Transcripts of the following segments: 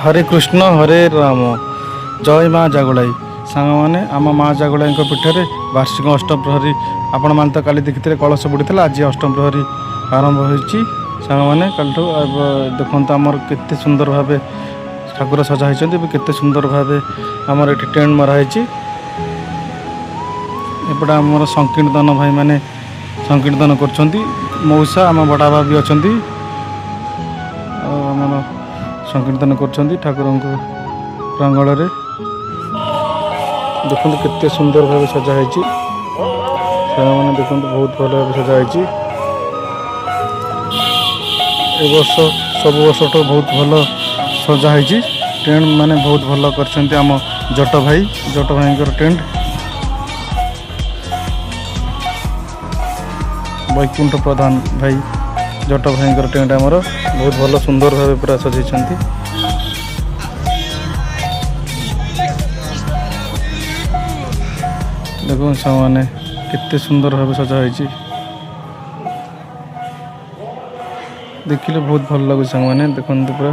हरे कृष्ण हरे राम जय माँ जागुलाई सांग मैंने आम माँ जागुलाई पीठे वार्षिक अष्टम प्रहरी आपण मैंने तो काली देखते कलश बुड़ी आज अष्टम प्रहरी आरंभ होती सांग मैंने कल देखते आमर केते सुंदर भाव ठाकुर सजा होती केते सुंदर भाव आमर ये टेंट मराई एपटे आमर संकीर्तन भाई मैंने संकीर्तन कर मौसा आम बड़ा बा भी अच्छा संकीर्तन कर ठाकुर प्रांगण में देखते केते सुंदर भाव सजाई मैंने देखते बहुत भल भाव सजाई वर्ष सब वर्ष तो बहुत भल सजाई टेंट माने बहुत भल कर आम जट भाई टेंट वैकुंठ प्रधान भाई जट भाई टेंट आमर बहुत भल सुंदर भाव पूरा सजाई देखो साने केते सुंदर भाव सजाई देखिले बहुत भल लगे साने देखते पूरा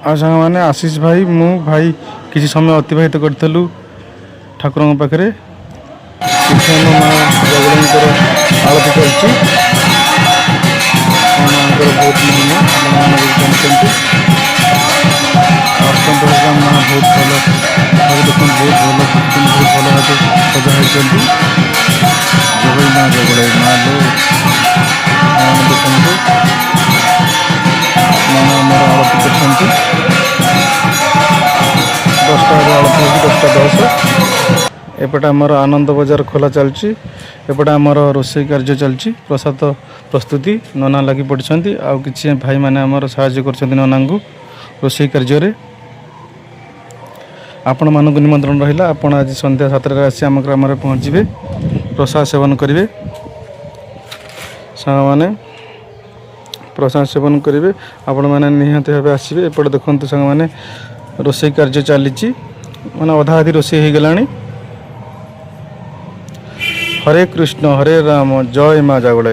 आ साने आशीष भाई मु भाई किसी समय अतिबाहित करूँ ठाकुर पाखे माँ जगुलाईकर आरती चलती बहुत महिमा जानते अष्टम प्रोग्राम माँ बहुत भल देखते बहुत भल भाव सजा होती जगई माँ जगुलाई माँ लो देखते माँ आम आरती करते 10टा आरती हो 10:10 एपटे आमर आनंद बजार खोला चलची एपटे आमर रोषे कार्य चलची प्रसाद प्रस्तुति नना लगी पड़ती आउ कि भाई मैंने आमर साहाय्य कर नना को रोषे कार्य आपण मानक निमंत्रण रहा आपण आज संध्या 7टार आसी आम ग्राम में पहुँचे प्रसाद सेवन करेंगे सांग मैंने प्रसाद सेवन करेंगे आपण मैंने निहाती भाव आसवे एपटे देखते सांग मैंने रोषे कार्य चली माने अधा अधि रोषे हो गलानी हरे कृष्ण हरे राम जय माँ जागुलाई।